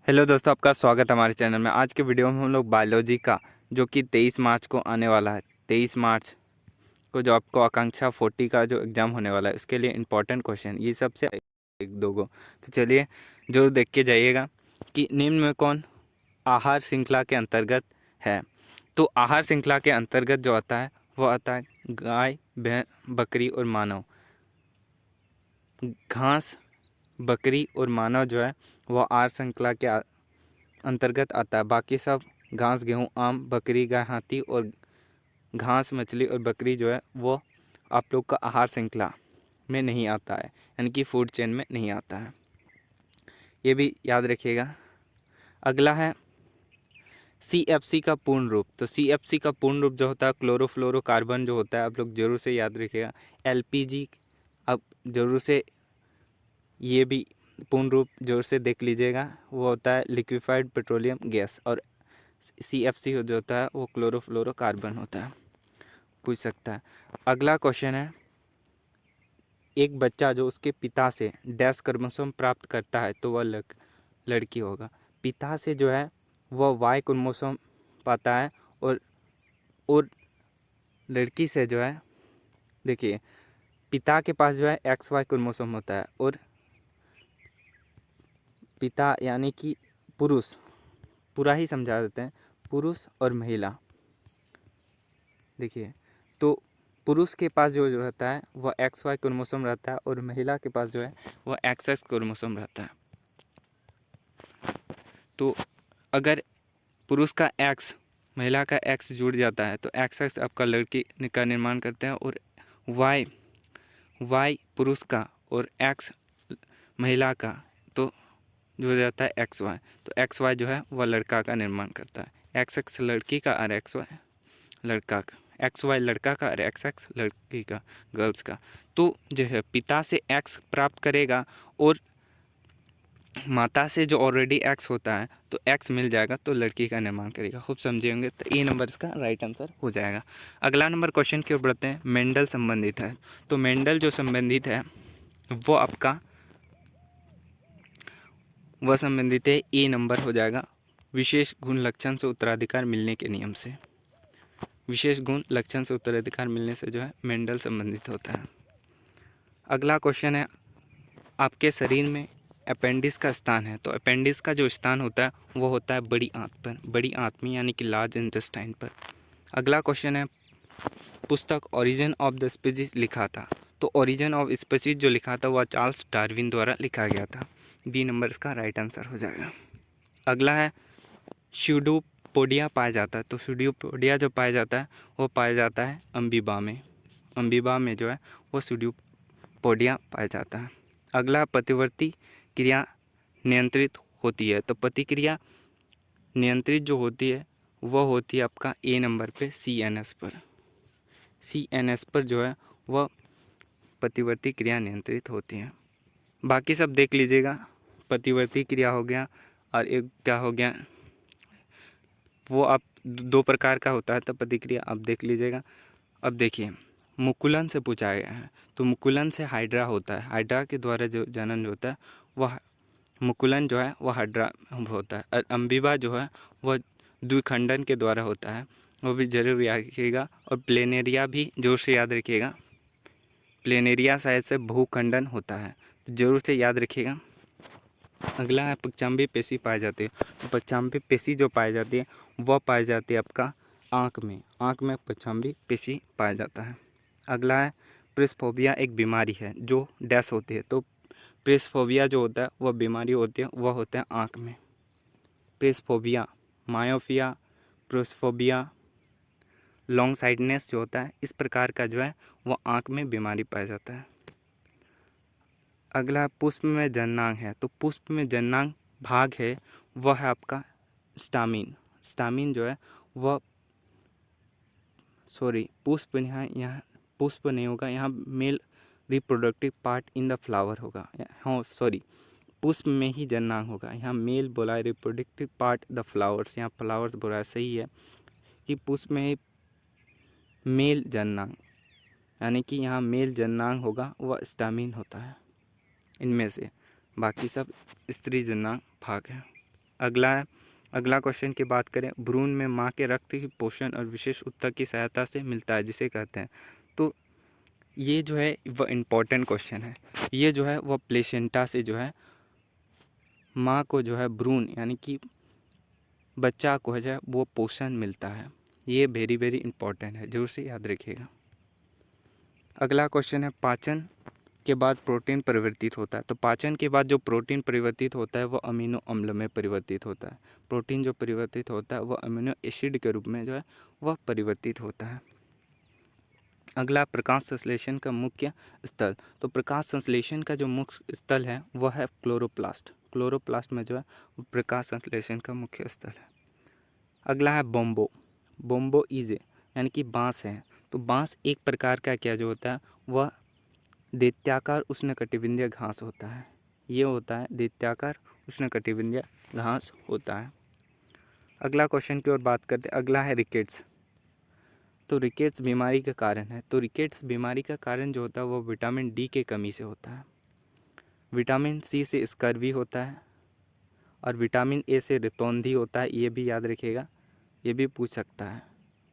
Hello दोस्तों, आपका स्वागत है हमारे चैनल में। आज के वीडियो में हम लोग बायोलॉजी का जो कि 23 मार्च को आने वाला है, 23 मार्च को जो आपको आकांक्षा 40 का जो एग्ज़ाम होने वाला है उसके लिए इम्पोर्टेंट क्वेश्चन ये सबसे एक दो गो। तो चलिए जरूर देख के जाइएगा कि निम्न में कौन आहार श्रृंखला के अंतर्गत है। तो आहार श्रृंखला के अंतर्गत जो आता है वो आता है गाय, बकरी और मानव। घास, बकरी और मानव जो है वो आहार श्रृंखला के अंतर्गत आता है। बाकी सब घास, गेहूँ, आम, बकरी, गाय, हाथी और घास, मछली और बकरी जो है वो आप लोग का आहार श्रृंखला में नहीं आता है, यानी कि फूड चेन में नहीं आता है। ये भी याद रखिएगा। अगला है CFC का पूर्ण रूप। तो CFC का पूर्ण रूप जो होता है क्लोरोफ्लोरोकार्बन जो होता है, आप लोग जरूर से याद रखिएगा। LPG अब जरूर से ये भी पूर्ण रूप जोर से देख लीजिएगा, वो होता है लिक्विफाइड पेट्रोलियम गैस। और CFC जो होता है वो क्लोरोफ्लोरोकार्बन होता है, पूछ सकता है। अगला क्वेश्चन है, एक बच्चा जो उसके पिता से डैश क्रोमोसोम प्राप्त करता है तो वह लड़की होगा। पिता से जो है वह Y क्रोमोसोम पाता है और लड़की से जो है, देखिए पिता के पास जो है XY क्रोमोसोम होता है और पिता यानी कि पुरुष, पूरा ही समझा देते हैं, पुरुष और महिला। देखिए तो पुरुष के पास जो रहता है वह XY क्रोमोसोम रहता है और महिला के पास जो है वह XX क्रोमोसोम रहता है। तो अगर पुरुष का X महिला का X जुड़ जाता है तो XX आपका लड़की का निर्माण करते हैं और Y पुरुष का और X महिला का तो जुड़ जाता है XY। तो XY जो है वह लड़का का निर्माण करता है। XX लड़की का और XY लड़का का, XY लड़का का और XX लड़की का, गर्ल्स का। तो जो है पिता से X प्राप्त करेगा और माता से जो ऑलरेडी X होता है तो X मिल जाएगा तो लड़की का निर्माण करेगा। खूब समझे होंगे, तो ए नंबर इसका राइट आंसर हो जाएगा। अगला नंबर क्वेश्चन की ओर बढ़ते हैं। मेंडल संबंधित है। तो मेंडल जो संबंधित है वो आपका वह संबंधित है, ए नंबर हो जाएगा। विशेष गुण लक्षण से उत्तराधिकार मिलने के नियम से। विशेष गुण लक्षण से उत्तराधिकार मिलने से जो है मेंडल संबंधित होता है। अगला क्वेश्चन है, आपके शरीर में अपेंडिक्स का स्थान है। तो अपेंडिक्स का जो स्थान होता है वो होता है बड़ी आंत पर, बड़ी आंत में यानी कि लार्ज इंटेस्टाइन पर। अगला क्वेश्चन है, पुस्तक ओरिजिन ऑफ द स्पीशीज लिखा था। तो ओरिजिन ऑफ स्पीशीज जो लिखा था वह चार्ल्स डार्विन द्वारा लिखा गया था। बी नंबर इसका राइट आंसर हो जाएगा। अगला है, स्यूडोपोडिया पाया जाता है। तो स्यूडोपोडिया जो पाया जाता है वो पाया जाता है अम्बीबा में। अम्बीबा में जो है वो स्यूडोपोडिया पाया जाता है। अगला, प्रतिवर्ती क्रिया नियंत्रित होती है। तो प्रतिक्रिया नियंत्रित जो होती है वह होती है आपका ए नंबर पे CNS पर। CNS पर जो है वह प्रतिवर्ती क्रिया नियंत्रित होती है। बाकी सब देख लीजिएगा। प्रतिवर्ती क्रिया हो गया और एक क्या हो गया, वो आप दो प्रकार का होता है तो प्रतिक्रिया आप देख लीजिएगा। अब देखिए, मुकुलन से पूछा गया है। तो मुकुलन से हाइड्रा होता है। हाइड्रा के द्वारा जो जनन होता है वह मुकुलन जो है वह हाइड्रा होता है। और अम्बीबा जो है वह द्विखंडन के द्वारा होता है, वो भी जरूर याद रखिएगा। और प्लेनेरिया भी जोर से याद रखिएगा। प्लेनेरिया शायद से भूखंडन होता है, तो जरूर से याद रखिएगा। अगला है, पक्षाम्बी पेशी पाई जाती है। तो पक्षाम्बी पेशी जो पाई जाती है वह पाई जाती है आपका आँख में। आँख में पक्षाम्बी पेशी पाया जाता है। अगला है, प्रेसफोबिया एक बीमारी है जो डैश होती है। तो प्रेसफोबिया जो होता है वह बीमारी होती है, वह होता है आँख में। प्रेसफोबिया, मायोपिया, प्रेसफोबिया, लॉन्ग साइडनेस जो होता है, इस प्रकार का जो है वह आँख में बीमारी पाया जाता है। अगला, पुष्प में जननांग है। तो पुष्प में जननांग भाग है वह है आपका स्टामिन। स्टामिन जो है वह, सॉरी पुष्प यहाँ पुष्प नहीं होगा, यहाँ male reproductive part in the flower होगा। हाँ सॉरी, पुष्प में ही जननांग होगा। यहाँ मेल बोला है, रिप्रोडक्टिव पार्ट द फ्लावर्स, यहाँ फ्लावर्स बोला है। सही है कि पुष्प में ही मेल जननांग, यानी कि यहाँ मेल जननांग होगा वह स्टामिन होता है इनमें से। बाकी सब स्त्री जननांग भाग है। अगला क्वेश्चन की बात करें, भ्रूण में माँ के रक्त की पोषण और विशेष ऊतक की सहायता से मिलता है, जिसे कहते हैं। तो ये जो है वह इम्पोर्टेंट क्वेश्चन है। ये जो है वह प्लेसेंटा से जो है माँ को जो है भ्रूण यानी कि बच्चा को जो है वो पोषण मिलता है। ये वेरी वेरी इंपॉर्टेंट है, जरूर से याद रखिएगा। अगला क्वेश्चन है, पाचन के बाद प्रोटीन परिवर्तित होता है। तो पाचन के बाद जो प्रोटीन परिवर्तित होता है वह अमीनो अम्ल में परिवर्तित होता है। प्रोटीन जो परिवर्तित होता है वह अमीनो एसिड के रूप में जो है वह परिवर्तित होता है। अगला, प्रकाश संश्लेषण का मुख्य स्थल। तो प्रकाश संश्लेषण का जो मुख्य स्थल है वह है क्लोरोप्लास्ट। क्लोरोप्लास्ट में जो है प्रकाश संश्लेषण का मुख्य स्थल है। अगला है बोम्बो। बोम्बो इजे यानी कि बांस है। तो बांस एक प्रकार का क्या जो होता है वह दैत्याकार उष्णकटिबंधीय घास होता है। ये होता है दैत्याकार उष्णकटिबंधीय घास होता है। अगला क्वेश्चन की ओर बात करते हैं। अगला है रिकेट्स। तो रिकेट्स बीमारी का कारण है। तो रिकेट्स बीमारी का कारण जो होता है वो विटामिन डी के कमी से होता है। विटामिन सी से स्कर्वी होता है और विटामिन ए से रतौंधी होता है। ये भी याद रखिएगा, ये भी पूछ सकता है।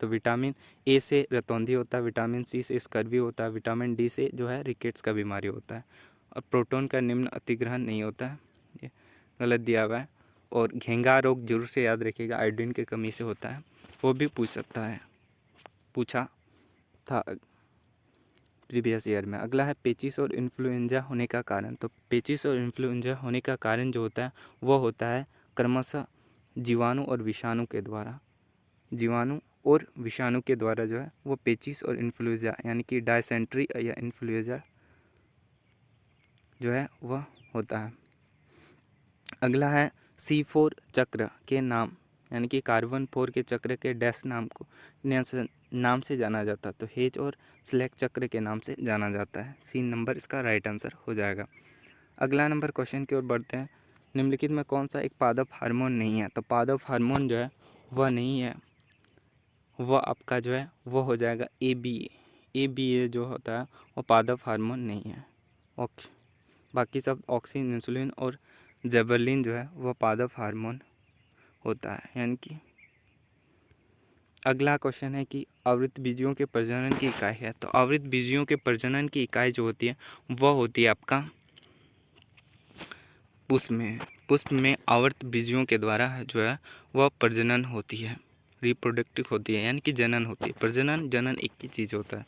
तो विटामिन ए से रतौंधी होता है, विटामिन सी से स्कर्वी होता है, विटामिन डी से जो है रिकेट्स का बीमारी होता है। और प्रोटोन का निम्न अतिग्रहण नहीं होता है, ये गलत दिया हुआ है। और घेंघा रोग जरूर से याद रखिएगा, आयोडीन की कमी से होता है, वो भी पूछ सकता है, पूछा था प्रीवियस ईयर में। अगला है पेचिस और इन्फ्लुएंजा होने का कारण। तो पेचिस और इन्फ्लुएंजा होने का कारण जो होता है वो होता है क्रमशः जीवाणु और विषाणु के द्वारा। जीवाणु और विषाणु के द्वारा जो है वो पेचिस और इन्फ्लुएंजा यानी कि डायसेंट्री या इन्फ्लुएंजा जो है वह होता है। अगला है C4 चक्र के नाम यानी कि कार्बन 4 के चक्र के डैश नाम से जाना जाता है। तो हेज और स्लैक चक्र के नाम से जाना जाता है। 3 नंबर इसका राइट आंसर हो जाएगा। अगला नंबर क्वेश्चन की ओर बढ़ते हैं। निम्नलिखित में कौन सा एक पादप हार्मोन नहीं है। तो पादप हार्मोन जो है वह नहीं है, वह आपका जो है वह हो जाएगा ABA जो होता है वो पादप हार्मोन नहीं है। ओके, बाकी सब ऑक्सिन, इंसुलिन और जेबरलिन जो है वह पादप हार्मोन होता है। यानी कि अगला क्वेश्चन है कि आवृत्त बीजियों के प्रजनन की इकाई है। तो आवृत्त बीजियों के प्रजनन की इकाई जो होती है वह होती है आपका पुष्प में आवर्त बीजियों के द्वारा जो है वह प्रजनन होती है, रिप्रोडक्टिव होती है, यानी कि जनन होती है। प्रजनन जनन एक ही चीज़ होता है।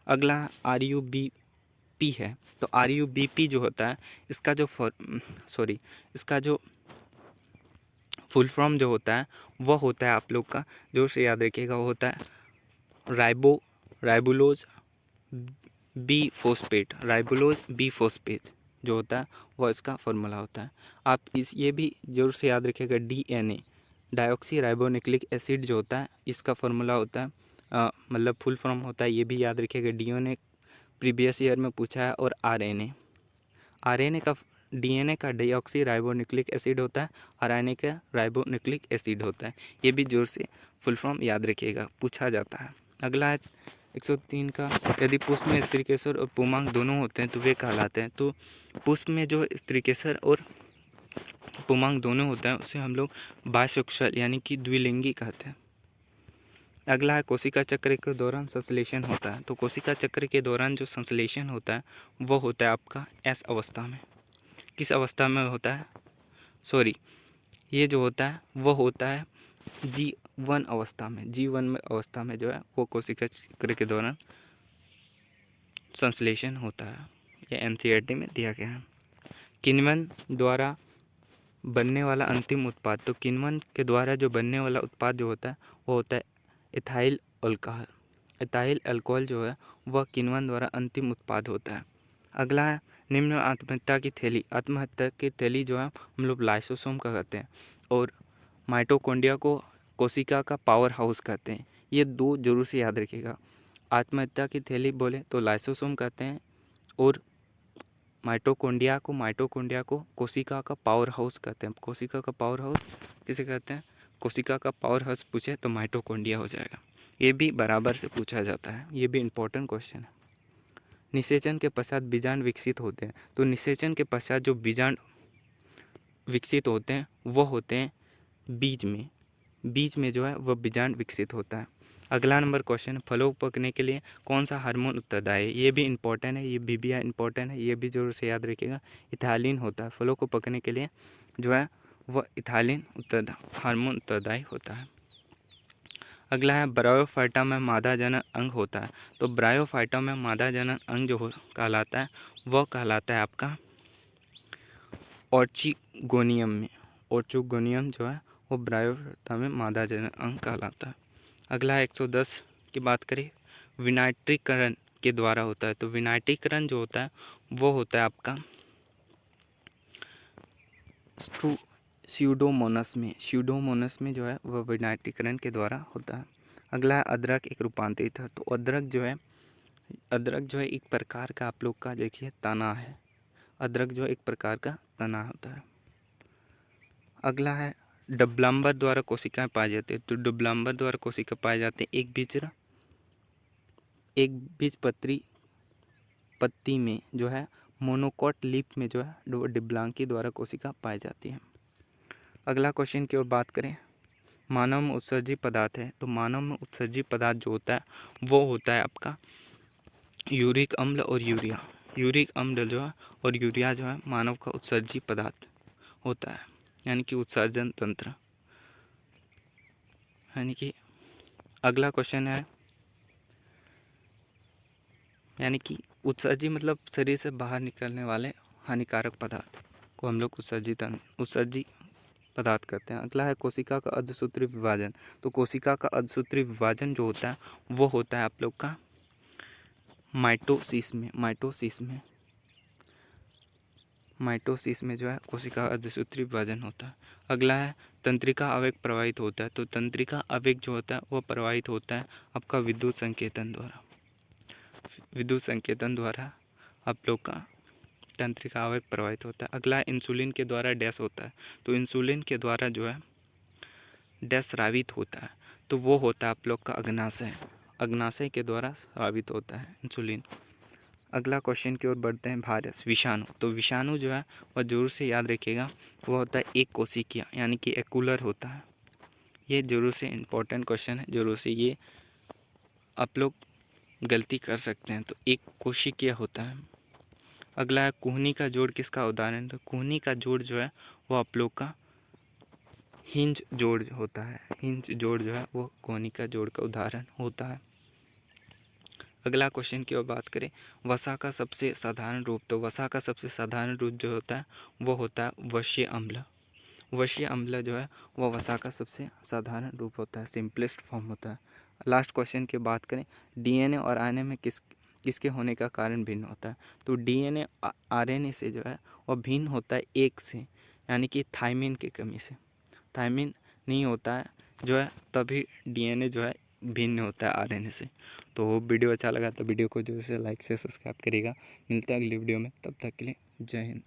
अगला RUBP है। तो RUBP जो होता है इसका जो फुल फॉर्म जो होता है वह होता है आप लोग का, जो से याद रखिएगा, वो होता है राइबुलोज बी फोस्पेट जो होता है वह इसका फॉर्मूला होता है। आप ये भी जरूर से याद रखिएगा, DNA डाइऑक्सी राइबोन्यूक्लिक एसिड जो होता है इसका फॉर्मूला होता है, मतलब फुल फॉर्म होता है, ये भी याद रखिएगा। DNA प्रीवियस ईयर में पूछा है। और DNA का डाइऑक्सी राइबोन्यूक्लिक एसिड होता है, RNA का राइबोन्यूक्लिक एसिड होता है। ये भी जोर से फुल फॉर्म याद रखिएगा, पूछा जाता है। अगला है 103 का, यदि पुष्प में स्त्रीकेसर और पुमांग दोनों होते हैं तो वे कहलाते हैं। तो पुष्प में जो स्त्रीकेसर और पुमांग दोनों होता है उसे हम लोग बायसेक्सुअल यानी कि द्विलिंगी कहते हैं। अगला है कोशिका चक्र के दौरान संश्लेषण होता है। तो कोशिका चक्र के दौरान जो संश्लेषण होता है वो होता है आपका S अवस्था में। किस अवस्था में होता है, ये जो होता है वो होता है G1 अवस्था में। G1 अवस्था में जो है वो कोशिका चक्र के दौरान संश्लेषण होता है। यह NCERT में दिया गया है। किण्वन द्वारा बनने वाला अंतिम उत्पाद। तो किण्वन के द्वारा जो बनने वाला उत्पाद जो होता है वो होता है इथाइल अल्कोहल। इथाइल अल्कोहल जो है वह किण्वन द्वारा अंतिम उत्पाद होता है। अगला है निम्न आत्महत्या की थैली। आत्महत्या की थैली जो है हम लोग लाइसोसोम का कहते हैं, और माइटोकॉन्ड्रिया को कोशिका का पावर हाउस कहते हैं। ये दो जरूर से याद रखिएगा। आत्महत्या की थैली बोले तो लाइसोसोम कहते हैं, और माइटोकॉन्ड्रिया को कोशिका का पावर हाउस कहते हैं। कोशिका का पावर हाउस किसे कहते हैं, कोशिका का पावर हाउस पूछे तो माइटोकॉन्ड्रिया हो जाएगा। ये भी बराबर से पूछा जाता है, ये भी इम्पोर्टेंट क्वेश्चन है। निषेचन के पश्चात बीजांड विकसित होते हैं। तो निषेचन के पश्चात जो बीजांड विकसित होते हैं वो होते हैं बीज में जो है वह बीजांड विकसित होता है। अगला नंबर क्वेश्चन, फलों को पकने के लिए कौन सा हार्मोन उत्तरदायी है? ये भी इंपॉर्टेंट है, ये भी इंपॉर्टेंट है, ये भी जरूर से याद रखिएगा। इथाइलिन होता है फलों को पकने के लिए, जो है वह इथाइलिन हार्मोन उत्तरदायी होता है। अगला है, ब्रायोफाइटा में मादा जनन अंग होता है। तो ब्रायोफाइटा में मादा जनन अंग जो कहलाता है वह कहलाता है आपका ऑर्चिगोनियम में। ऑर्चिगोनियम जो है वो ब्रायोफाइटा में मादा जनन अंग कहलाता है। अगला 110 की बात करें, विनाइट्रीकरण के द्वारा होता है। तो विनाइट्रीकरण जो होता है वो होता है आपका स्यूडोमोनस में जो है वह विनाइट्रीकरण के द्वारा होता है। अगला है, अदरक एक रूपांतरित है। तो अदरक जो है एक प्रकार का आप लोग का देखिए तना है। अदरक जो एक प्रकार का तना होता है। अगला है, डबलाम्बर द्वारा कोशिकाएं पाई जाती है। तो डबलाम्बर द्वारा कोशिका पाए जाते हैं एक बीजपत्री पत्ती में जो है मोनोकोट लीफ में जो है डिब्लांकी द्वारा कोशिका पाई जाती है। अगला क्वेश्चन की ओर बात करें, मानव में उत्सर्जित पदार्थ है। तो मानव में उत्सर्जित पदार्थ जो होता है वो होता है आपका यूरिक अम्ल और यूरिया। यूरिक अम्ल जो है और यूरिया जो है मानव का उत्सर्जित पदार्थ होता है, यानी कि उत्सर्जन तंत्र। यानी कि अगला क्वेश्चन है, यानी कि उत्सर्जित मतलब शरीर से बाहर निकलने वाले हानिकारक पदार्थ को हम लोग उत्सर्जित पदार्थ करते हैं। अगला है, कोशिका का अर्धसूत्री विभाजन। तो कोशिका का अर्धसूत्री विभाजन जो होता है वो होता है आप लोग का माइटोसिस में जो है कोशिका अर्धसूत्री विभाजन होता है। अगला है, तंत्रिका आवेग प्रवाहित होता है। तो तंत्रिका आवेग जो होता है वो प्रवाहित होता है आपका विद्युत संकेतन द्वारा आप लोग का तंत्रिका आवेग प्रवाहित होता है। अगला, इंसुलिन के द्वारा डैश होता है। तो इंसुलिन के द्वारा जो है डैश स्रावित होता है। तो वो होता है आप लोग का अग्नाशय के द्वारा स्रावित होता है इंसुलिन। अगला क्वेश्चन की ओर बढ़ते हैं, वायरस विषाणु। तो विषाणु जो है वह जरूर से याद रखिएगा, वो होता है एक कोशिकीय यानी कि एकुलर होता है। ये जरूर से इम्पोर्टेंट क्वेश्चन है, जरूर से ये आप लोग गलती कर सकते हैं। तो एक कोशिकीय होता है। अगला है, कुहनी का जोड़ किसका उदाहरण? तो कुहनी का जोड़ जो है वो आप लोग का हिंज जोड़ होता है। हिंज जोड़ जो है वो कुहनी का जोड़ का उदाहरण होता है। अगला क्वेश्चन की ओर बात करें, वसा का सबसे साधारण रूप। तो वसा का सबसे साधारण रूप जो होता है वो होता है वशीय अम्ल। वशीय अम्ल जो है वह वसा का सबसे साधारण रूप होता है, सिंपलेस्ट फॉर्म होता है। लास्ट क्वेश्चन की बात करें, डीएनए और आरएनए में किसके होने का कारण भिन्न होता है? तो डीएनए आरएनए से जो है वह भिन्न होता है एक से, यानी कि थायमिन की कमी से। थायमिन नहीं होता है जो है तभी डीएनए जो है भिन्न होता है आरएनए से। तो वीडियो अच्छा लगा तो वीडियो को जरूर से लाइक से सब्सक्राइब करिएगा। मिलते हैं अगली वीडियो में, तब तक के लिए जय हिंद।